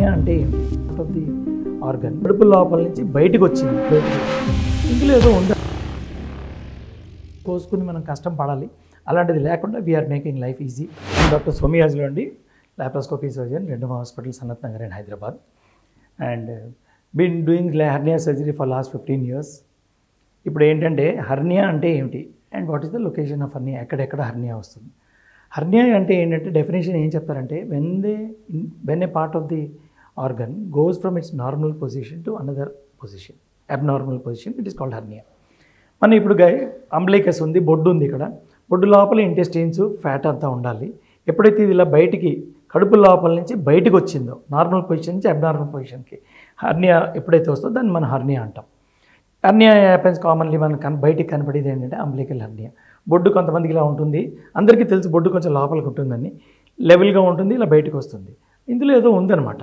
Hernia అంటే ఏంటి? Out of the organ కడుపు లోపల నుంచి బయటకు వచ్చింది. ఇందులో ఏదో ఉందా కోసుకుని మనం కష్టం పడాలి, అలాంటిది లేకుండా we are making life easy. Doctor Somayajulu అండి, లాప్రోస్కోపీ సర్జన్, రెండవ hospital Sanath Nagar in Hyderabad. And been doing hernia surgery for last 15 years. ఇప్పుడు ఏంటంటే హర్నియా అంటే ఏమిటి and what is the location of hernia, ఎక్కడెక్కడ హర్నియా వస్తుంది. హర్నియా అంటే ఏంటంటే డెఫినేషన్ ఏం చెప్తారంటే when a part of the organ goes from its normal position to another position, abnormal position, it is called hernia. మన ఇప్పుడు అంబ్లికస్ ఉంది, బొడ్డు ఉంది, ఇక్కడ బొడ్డు లోపల ఇంటెస్టైన్స్ ఫ్యాట్ అంతా ఉండాలి. ఎప్పుడైతే ఇది ఇలా బయటికి కడుపు లోపల నుంచి బయటకు వచ్చిందో నార్మల్ పొజిషన్ నుంచి అబ్నార్మల్ పొజిషన్కి హర్నియా ఎప్పుడైతే వస్తుందో దాన్ని మనం హర్నియా అంటాం. హర్నియా హ్యాపెన్స్ కామన్లీ మన బయటికి కనపడేది ఏంటంటే అంబ్లికల్ హర్నియా. బొడ్డు కొంతమందికి ఇలా ఉంటుంది, అందరికీ తెలుసు బొడ్డు కొంచెం లోపలికి ఉంటుందని, లెవెల్గా ఉంటుంది, ఇలా బయటకు వస్తుంది. ఇందులో ఏదో ఉందన్నమాట,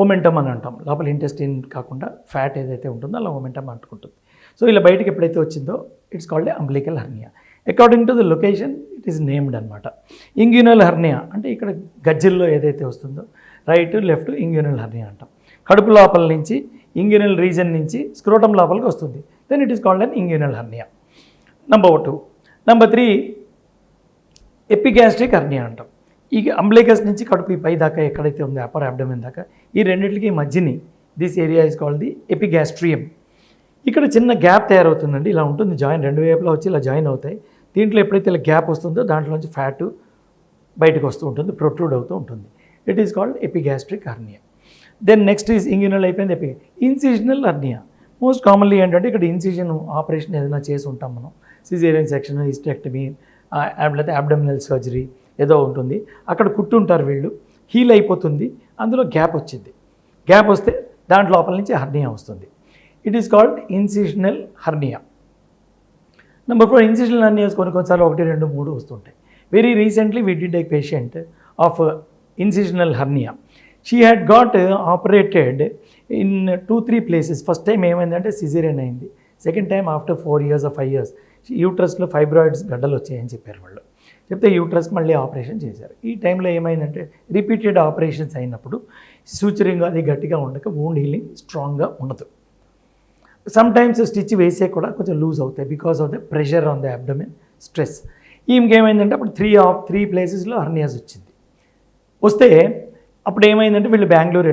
ఓమెంటమ్ అని అంటాం. లోపల ఇంటెస్టైన్ కాకుండా ఫ్యాట్ ఏదైతే ఉంటుందో అలా ఓమెంటమ్ అంటుకుంటుంది. సో ఇలా బయటకు ఎప్పుడైతే వచ్చిందో it's called a umbilical hernia. According to the location it is named అనమాట. ఇంగ్యూనల్ హర్నియా అంటే ఇక్కడ గజ్జల్లో ఏదైతే వస్తుందో రైట్ లెఫ్ట్ ఇంగ్యూనల్ హర్నియా అంటాం. కడుపు లోపల నుంచి ఇంగ్యూనల్ రీజన్ నుంచి స్క్రోటం లోపలికి వస్తుంది, then it is called an inguinal hernia. Number 2. Number 3 epigastric hernia అంటాం. ఈ అంబ్లికస్ నుంచి కడుపు పై దాకా ఎక్కడైతే ఉందో అప్పర్ అబ్డమెన్ దాకా ఈ రెండింటికి మధ్యని this area is called the epigastrium. ఇక్కడ చిన్న గ్యాప్ తయారవుతుందండి, ఇలా ఉంటుంది జాయిన్, రెండు వైపులా వచ్చి ఇలా జాయిన్ అవుతాయి. దీంట్లో ఎప్పుడైతే ఇలా గ్యాప్ వస్తుందో దాంట్లోంచి ఫ్యాట్ బయటకు వస్తూ ఉంటుంది, ప్రొట్రూడ్ అవుతూ ఉంటుంది. It is called epigastric hernia. Then next is inguinal అయిపోయింది. ఇన్సిషనల్ హర్నియా మోస్ట్ కామన్లీ ఏంటంటే ఇక్కడ ఇన్సిషన్ ఆపరేషన్ ఏదైనా చేసి ఉంటాం మనం, సిజేరియన్ సెక్షన్, హిస్టెక్టమీ, లేకపోతే అబ్డమినల్ సర్జరీ ఏదో ఉంటుంది, అక్కడ కుట్టుంటారు వీళ్ళు, హీల్ అయిపోతుంది, అందులో గ్యాప్ వచ్చింది. గ్యాప్ వస్తే దాంట్ లోపల నుంచి హర్నియా వస్తుంది. It is called incisional hernia. Number 4 incisional hernias కొన్నిసార్లు 1, 2, 3 వస్తుంటాయి. Very recently we did a patient of incisional hernia. She had got operated in 2-3 places. First time ఏమైందంటే సిజేరియన్ అయింది. Second time after 4 years or 5 years యూట్రస్లో fibroids గడ్డలు వచ్చాయని చెప్పారు వాళ్ళు. చెప్తే యూట్రస్కి మళ్ళీ ఆపరేషన్ చేశారు. ఈ టైంలో ఏమైందంటే రిపీటెడ్ ఆపరేషన్స్ అయినప్పుడు సూచరింగ్ అది గట్టిగా ఉండక వూండ్ హీలింగ్ స్ట్రాంగ్గా ఉండదు. సమ్ టైమ్స్ స్టిచ్ వేసే కూడా కొంచెం లూజ్ అవుతాయి because of the pressure on the abdomen, stress. ఈమెకేమైందంటే అప్పుడు 3 ప్లేసెస్లో హర్నియాస్ వచ్చింది. వస్తే అప్పుడు ఏమైందంటే వీళ్ళు బెంగళూరు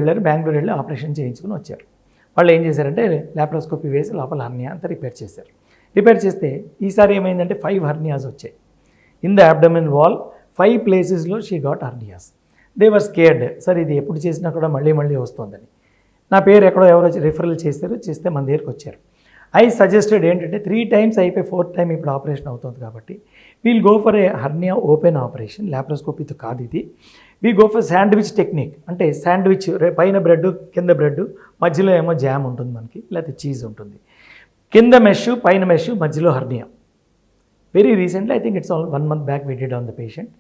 వెళ్ళి ఆపరేషన్ చేయించుకుని వచ్చారు. వాళ్ళు ఏం చేశారంటే లాప్రోస్కోపీ వేసి లోపల హర్నియా అంతా రిపేర్ చేశారు. రిపేర్ చేస్తే ఈసారి ఏమైందంటే 5 హర్నియాస్ వచ్చాయి. ఇన్ ద అబ్డమెన్ వాల్ 5 ప్లేసెస్లో she got hernias. They were scared, sir ఇది ఎప్పుడు చేసినా కూడా మళ్ళీ వస్తుందని. నా పేరు ఎక్కడో ఎవరో రిఫరల్ చేస్తే మన దగ్గరికి వచ్చారు. ఐ సజెస్టెడ్ ఏంటంటే 3 times అయిపోయి 4th time ఇప్పుడు ఆపరేషన్ అవుతుంది కాబట్టి we'll go for a hernia open operation. లాప్రోస్కోపీతో కాదు ఇది. We go for sandwich technique. అంటే శాండ్విచ్, పైన బ్రెడ్ కింద బ్రెడ్, మధ్యలో ఏమో జామ్ ఉంటుంది మనకి, లేకపోతే చీజ్ ఉంటుంది, కింద మెష్ పైన మెష్, మధ్యలో hernia. Very recently I think it's all 1 month back we did on the patient.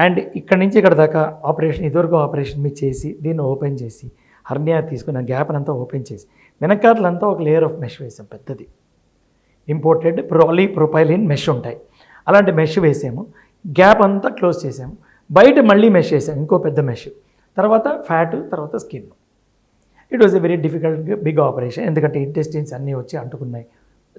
And ఇక్కడ నుంచి ఇక్కడ దాకా ఆపరేషన్, ఇదివరకు ఆపరేషన్ మీరు చేసి దీన్ని ఓపెన్ చేసి హర్నియా తీసుకున్న గ్యాప్ అంతా ఓపెన్ చేసి వెనకాతలంతా ఒక లేయర్ ఆఫ్ మెష్ వేసాం, పెద్దది ఇంపోర్టెడ్ ప్రొపైలిన్ మెష్ ఉంటాయి, అలాంటి మెష్ వేసాము. గ్యాప్ అంతా క్లోజ్ చేసాము. బయట మళ్ళీ మెష్ వేసాము, ఇంకో పెద్ద మెష్, తర్వాత ఫ్యాట్, తర్వాత skin. It was a very difficult big operation. ఎందుకంటే ఇంటెస్టైన్స్ అన్నీ వచ్చి అంటుకున్నాయి,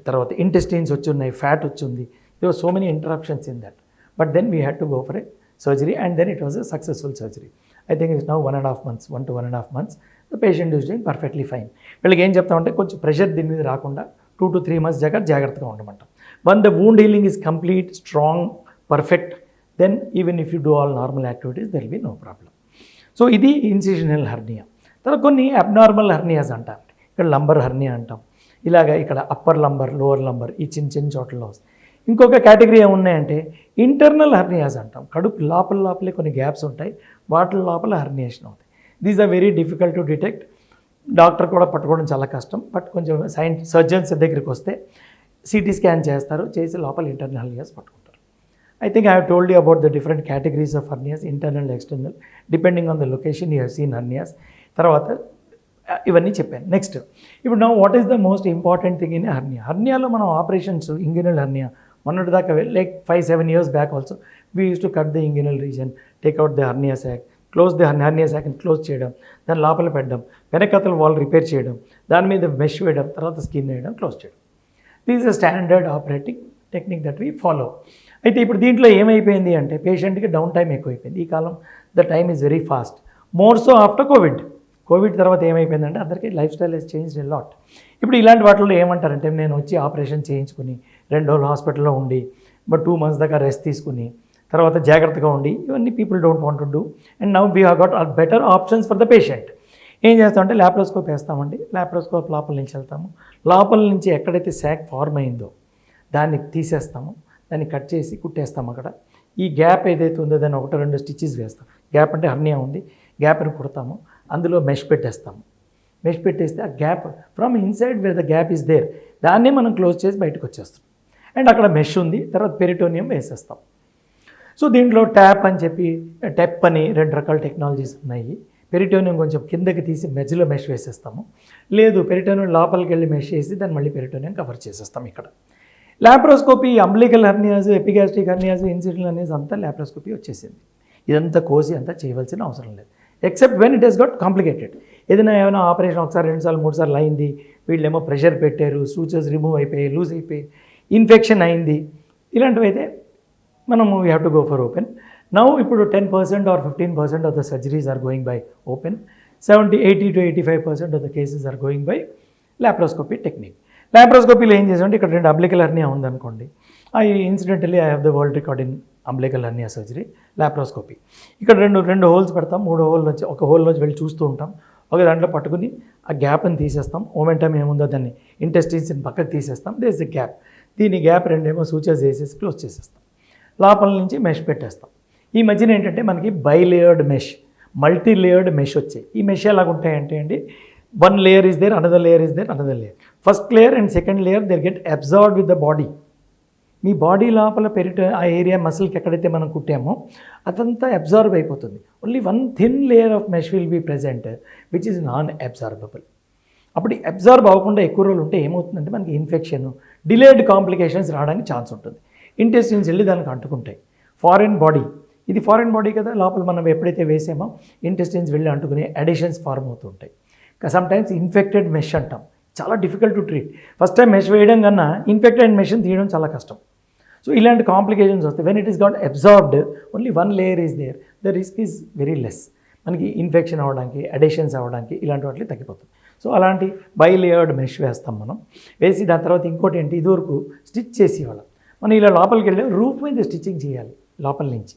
తర్వాత ఇంటెస్టైన్స్ వచ్చి ఉన్నాయి, ఫ్యాట్ వచ్చింది. They were so many interruptions in that. But then we had to go for a surgery and then it was a successful surgery. I think it's now 1.5 months, 1 to 1.5 months. The patient is doing perfectly fine. వీళ్ళకి ఏం చెప్తామంటే కొంచెం pressure దీని మీద రాకుండా 2 to 3 months జాగ్రత్తగా ఉండమంటాం. When the wound healing is complete, strong, perfect, then even if you do all normal activities there will be no problem. So ఇది incisional hernia. తర్వాత కొన్ని అబ్నార్మల్ హర్నియాస్ అంటాం. ఇక్కడ లంబర్ హర్నియా అంటాం. ఇలాగ ఇక్కడ అప్పర్ లంబర్, లోవర్ లంబర్, ఈ చిన్న చోట్లలో వస్తాయి. ఇంకొక కేటగిరీ ఏమున్నాయంటే ఇంటర్నల్ హర్నియాస్ అంటాం. కడుపు లోపలే కొన్ని గ్యాప్స్ ఉంటాయి, వాటి లోపల హర్నియేషన్ అవుతాయి. These are very difficult to detect. Doctor కూడా పట్టుకోవడం చాలా కష్టం. బట్ కొంచెం సర్జన్స్ దగ్గరికి వస్తే సిటీ స్కాన్ చేస్తారు, చేసి లోపల ఇంటర్నల్ హర్నియాస్ పట్టుకుంటారు. I think I have told you about the different categories of hernias, internal, external, depending on the location you have seen hernias. తర్వాత ఇవన్నీ చెప్పాను. నెక్స్ట్ ఇప్పుడు నా what is the most important thing in hernia. హర్నియాలో మనం operations, inguinal hernia మొన్నటి దాకా like 5-7 years back also we use to cut the inguinal region, take out the hernia sac, close the hernia సాక్ని close చేయడం, దాని లోపల పెట్టడం, వెనకతల wall repair చేయడం, దాని మీద మెష్ వేయడం, తర్వాత స్కిన్ వేయడం, క్లోజ్ చేయడం. This is a standard operating technique that we follow. అయితే ఇప్పుడు దీంట్లో ఏమైపోయింది అంటే పేషెంట్కి డౌన్ టైం ఎక్కువైపోయింది. ఈ కాలం the time is very fast, more so after covid తర్వాత ఏమైపోయిందంటే అందరికీ lifestyle has changed a lot. ఇప్పుడు ఇలాంటి వాటిల్లో ఏమంటారంటే నేను వచ్చి ఆపరేషన్ చేయించుకుని 2 రోజులు హాస్పిటల్లో ఉండి 2 months దాకా రెస్ట్ తీసుకుని తర్వాత జాగ్రత్తగా ఉండి, ఇవన్నీ people don't want to do. And now we have got better options for the patient. ఏం చేస్తామంటే లాప్రోస్కోప్ వేస్తామండి. లాప్రోస్కోప్ లోపల నుంచి వెళ్తాము. లోపల నుంచి ఎక్కడైతే శాక్ ఫార్మ్ అయిందో దాన్ని తీసేస్తాము, దాన్ని కట్ చేసి కుట్టేస్తాము. అక్కడ ఈ గ్యాప్ ఏదైతే ఉందో దాన్ని 1-2 స్టిచెస్ వేస్తాం. గ్యాప్ అంటే హర్నియా ఉంది, గ్యాప్ని కుడతాము, అందులో మెష్ పెట్టేస్తాము. మెష్ పెట్టేస్తే ఆ gap from inside where the gap is there దాన్నే మనం క్లోజ్ చేసి బయటకు వచ్చేస్తాం. అండ్ అక్కడ మెష్ ఉంది, తర్వాత పెరిటోనియం వేసేస్తాం. సో దీంట్లో ట్యాప్ అని చెప్పి టెప్ అని 2 రకాల టెక్నాలజీస్ ఉన్నాయి. పెరిటోనియం కొంచెం కిందకి తీసి మధ్యలో మెష్ వేసేస్తాము. లేదు పెరిటోనియం లోపలికి వెళ్ళి మెష్ చేసి దాన్ని మళ్ళీ పెరిటోనియం కవర్ చేసేస్తాం. ఇక్కడ laparoscopy, umbilical hernias, epigastric hernias, incisional hernias అంతా లాప్రోస్కోపీ వచ్చేసింది. ఇదంతా కోసి అంతా చేయవలసిన అవసరం లేదు, except when it has got complicated. ఏమైనా ఆపరేషన్ 1 సారి 2 సార్లు 3 సార్లు అయింది, వీళ్ళేమో ప్రెషర్ పెట్టారు, సూచర్స్ రిమూవ్ అయిపోయి లూజ్ అయిపోయి ఇన్ఫెక్షన్ అయింది, ఇలాంటివి అయితే మనము we have to go for open. Now ఇప్పుడు 10% or 15% of the surgeries are going by open. 80 to 85% of the cases are going by laparoscopy technique. లాప్రోస్కోపీలో ఏం చేసామంటే ఇక్కడ 2 అంబ్లికల్ హెర్నియా ఉందనుకోండి, incidentally I have the world record in umbilical hernia surgery laparoscopy. ఇక్కడ రెండు holes పెడతాం, 3 whole నుంచి ఒక హోల్ నుంచి వెళ్ళి చూస్తూ ఉంటాం. ఒక దాంట్లో పట్టుకుని ఆ గ్యాప్ని తీసేస్తాం. ఓమెంటమ్ ఏముందో దాన్ని ఇంటెస్టిన్స్ని పక్కకు తీసేస్తాం. They is the gap. దీని గ్యాప్ 2 సూచర్స్ వేసేసి క్లోజ్ చేసేస్తాం. లోపల నుంచి మెష్ పెట్టేస్తాం. ఈ మధ్యన ఏంటంటే మనకి bilayered mesh, multi layered mesh వచ్చాయి. ఈ మెష్ ఎలాగుంటాయంటే అండి, 1 layer is there, another layer is there, another layer. First layer and second layer they get absorbed with the body. మీ బాడీ లోపల ఆ ఏరియా మసిల్కి ఎక్కడైతే మనం కుట్టామో అదంతా అబ్జార్బ్ అయిపోతుంది. Only 1 thin layer of mesh will be present which is non absorbable. అప్పుడు absorb అవ్వకుండా ఎక్కువ రోజులు ఉంటే ఏమవుతుందంటే మనకి ఇన్ఫెక్షన్, డిలేడ్ కాంప్లికేషన్స్ రావడానికి ఛాన్స్ ఉంటుంది. ఇంటెస్టిన్స్ వెళ్ళి దానికి అంటుకుంటాయి. ఫారిన్ బాడీ, ఇది ఫారిన్ బాడీ కదా, లోపల మనం ఎప్పుడైతే వేసామో ఇంటెస్టిన్స్ వెళ్ళి అంటుకునే అడిషన్స్ ఫార్మ్ అవుతూ ఉంటాయి. సమ్టైమ్స్ ఇన్ఫెక్టెడ్ మెష్ అంటాం, చాలా difficult to treat. First time mesh వేయడం కన్నా ఇన్ఫెక్టెడ్ మెష్ని తీయడం చాలా కష్టం. సో ఇలాంటి కాంప్లికేషన్స్ వస్తాయి. When it is got absorbed only 1 layer is there, the risk is very less. మనకి ఇన్ఫెక్షన్ అవ్వడానికి, అడిషన్స్ అవ్వడానికి ఇలాంటి వాటికి తగ్గిపోతుంది. సో అలాంటి బైలేయర్డ్ మెష్ వేస్తాం మనం. వేసి దాని తర్వాత ఇంకోటి ఏంటి, ఇదివరకు స్టిచ్ చేసేవాళ్ళం, మనం ఇలా లోపలికి వెళ్ళి రూఫ్ మీద స్టిచ్చింగ్ చేయాలి లోపల నుంచి.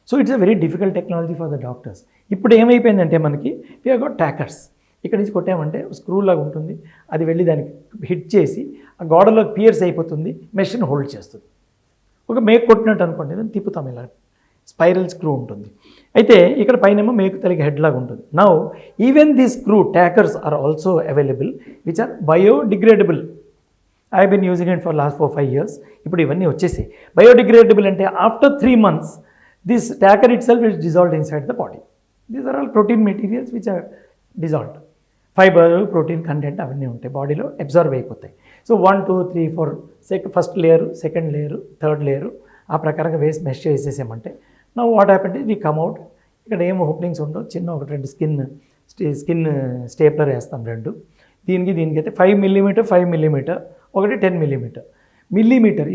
So it's a very difficult technology for the doctors. ఇప్పుడు ఏమైపోయిందంటే మనకి వీ హావ్ గాట్ ట్యాకర్స్. ఇక్కడ నుంచి కొట్టామంటే స్క్రూ లాగా ఉంటుంది, అది వెళ్ళి దానికి హిట్ చేసి ఆ గోడలోకి పియర్స్ అయిపోతుంది, మెషిన్ హోల్డ్ చేస్తుంది. ఒక మేక్ కొట్టినట్టు అనుకోండి, నేను తిప్పుతాం, ఇలా స్పైరల్ స్క్రూ ఉంటుంది. అయితే ఇక్కడ పైనేమో మేకు తలిగి హెడ్ లాగా ఉంటుంది. Now even the screw tackers are also available which are biodegradable. I have been using it for last 4-5 years. ఇప్పుడు ఇవన్నీ వచ్చేసాయి. బయోడిగ్రేడబుల్ అంటే after 3 months this tacker itself is dissolved inside the body. These are all protein materials which are dissolved. Fibre, protein content అవన్నీ ఉంటాయి, బాడీలో absorb అయిపోతాయి. So 1, 2, 3, 4 first layer, second layer, third layer ఆ ప్రకారంగా వేసి mesh చేసేసామంటే నా what happened is we come out. ఇక్కడ ఏం ఓపెనింగ్స్ ఉండవు, చిన్న 1-2 స్కిన్ స్టేప్లర్ వేస్తాం 2. దీనికి అయితే 5 mm, 5 mm, ఒకటి 10 mm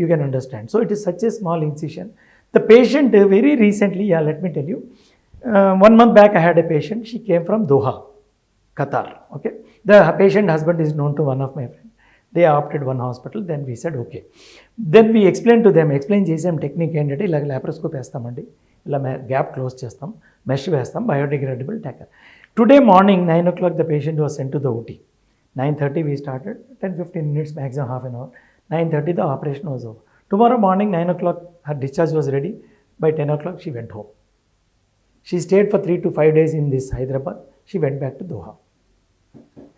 you can understand. So it is such a small incision. The patient very recently, let me tell you, 1 month back I had a patient. She came from Doha, Qatar. Okay, the patient husband is known to one of my friends. They opted one hospital. Then we said okay. Then we explained to them, చేసాం technique ఏంటంటే ఇలా laparoscope వేస్తామండి, ఇలా gap close చేస్తాం, mesh వేస్తాం, biodegradable tacker. Today morning 9 o'clock the patient was sent to the OT. 9:30 we started, 10-15 minutes maximum, half an hour. 9:30 the operation was over. Tomorrow morning 9 o'clock her discharge was ready. By 10 o'clock she went home. She stayed for 3 to 5 days in this Hyderabad. She went back to Doha.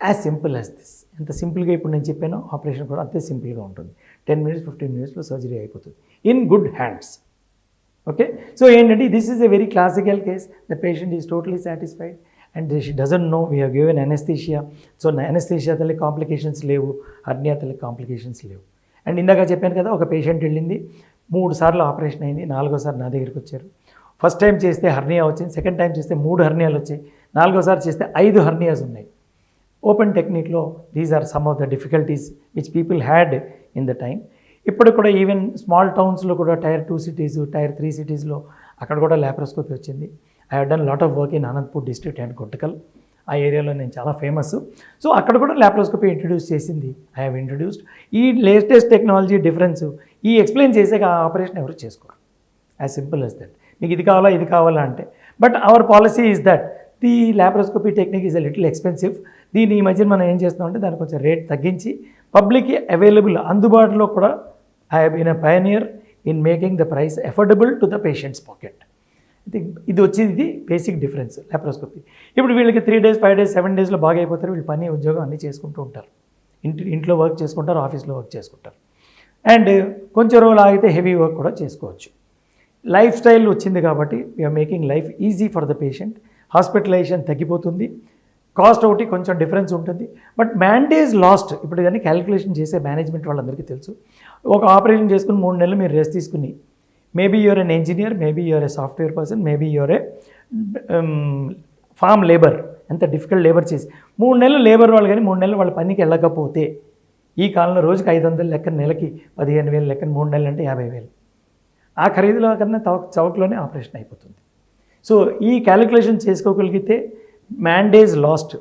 As simple as this. ఎంత సింపుల్గా ఇప్పుడు నేను చెప్పానో operation కూడా అంతే సింపుల్గా ఉంటుంది. 10 minutes 15 minutesలో సర్జరీ అయిపోతుంది in good hands. Okay, so ఏంటంటే this is a very classical case. The patient is totally satisfied and she doesn't know we have given anaesthesia. So anaesthesia తల్లి కాంప్లికేషన్స్ లేవు, హర్నియా తల్లి కాంప్లికేషన్స్ లేవు. And ఇందాక చెప్పాను కదా, ఒక పేషెంట్ వెళ్ళింది 3 సార్లు ఆపరేషన్ అయింది, 4వ సారి నా దగ్గరికి వచ్చారు. ఫస్ట్ టైం చేస్తే హర్నియా వచ్చింది, సెకండ్ టైం చేస్తే 3 హర్నియాలు వచ్చాయి, 4వసారి చేస్తే 5 హర్నియాస్ ఉన్నాయి. ఓపెన్ టెక్నిక్లో these are some of the difficulties which people had in the time. ఇప్పుడు కూడా ఈవెన్ స్మాల్ టౌన్స్లో కూడా టైర్ 2 సిటీస్, టైర్ 3 సిటీస్లో అక్కడ కూడా లాప్రోస్కోపీ వచ్చింది. I have done lot of work in Anantapur district and Kottakkal. ఆ ఏరియాలో నేను చాలా ఫేమస్. సో అక్కడ కూడా లాప్రోస్కోపీ ఇంట్రడ్యూస్ చేసింది. I have introduced. ఈ లేటెస్ట్ టెక్నాలజీ డిఫరెన్స్ ఈ ఎక్స్ప్లెయిన్ చేసాక ఆ ఆపరేషన్ ఎవరు చేసుకోరు. As simple as that. మీకు ఇది కావాలా ఇది కావాలా అంటే, but our policy is that the laparoscopy technique is a little expensive. దీన్ని ఈ మధ్య మనం ఏం చేస్తామంటే దాన్ని కొంచెం రేట్ తగ్గించి పబ్లిక్కి అవైలబుల్ అందుబాటులో కూడా I have been a pioneer in making the price affordable to the patients pocket. I think ఇది వచ్చేది బేసిక్ డిఫరెన్స్ లాప్రోస్కోపీ. ఇప్పుడు వీళ్ళకి 3 days 5 days 7 daysలో బాగా అయిపోతారు. వీళ్ళు పని ఉద్యోగం అన్నీ చేసుకుంటూ ఉంటారు. ఇంట్లో వర్క్ చేసుకుంటారు, ఆఫీస్లో వర్క్ చేసుకుంటారు. అండ్ కొంచెం రోజులు ఆగితే హెవీ వర్క్ కూడా చేసుకోవచ్చు. లైఫ్ స్టైల్ వచ్చింది కాబట్టి we're making life easy for the patient. Hospitalisation తగ్గిపోతుంది, కాస్ట్ ఒకటి కొంచెం డిఫరెన్స్ ఉంటుంది. బట్ మ్యాండేజ్ లాస్ట్. ఇప్పుడు ఇవన్నీ క్యాలిక్యులేషన్ చేసే మేనేజ్మెంట్ వాళ్ళందరికీ తెలుసు. ఒక ఆపరేషన్ చేసుకుని 3 నెలలు మీరు రెస్ట్ తీసుకుని, maybe you are an engineer, maybe you are a software person, maybe you are a farm labour, ఎంత డిఫికల్ట్ లేబర్ చేసి 3 నెలలు లేబర్ వాళ్ళు కానీ 3 నెలలు వాళ్ళ పనికి వెళ్ళకపోతే ఈ కాలంలో రోజుకి 500 లెక్కన, నెలకి 15,000 లెక్కన, 3 నెలలు అంటే 50,000. ఆ ఖరీదులో కన్నా చౌకలోనే ఆపరేషన్ అయిపోతుంది. సో ఈ క్యాలిక్యులేషన్ చేసుకోగలిగితే మ్యాండేజ్ లాస్ట్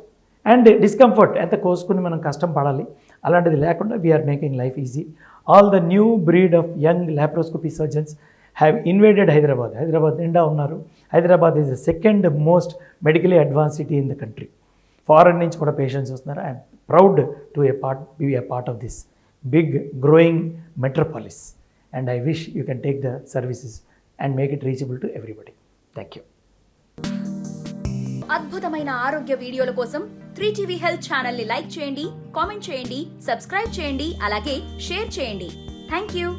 అండ్ డిస్కంఫర్ట్ ఎంత కోసుకుని మనం కష్టం పడాలి అలాంటిది లేకుండా we are making life easy. All the new breed of young laparoscopy surgeons have invaded Hyderabad. Hyderabad నిండా ఉన్నారు. Hyderabad is the second most medically advance city in the country. Foreign నుంచి కూడా పేషెంట్స్ వస్తున్నారు. I'm proud to be a part of this big growing metropolis. And I wish you can take the services and make it reachable to everybody. Thank you. అద్భుతమైన ఆరోగ్య వీడియోల కోసం 3TV health channel ని like చేయండి, comment చేయండి, subscribe చేయండి, అలాగే share చేయండి. థాంక్యూ.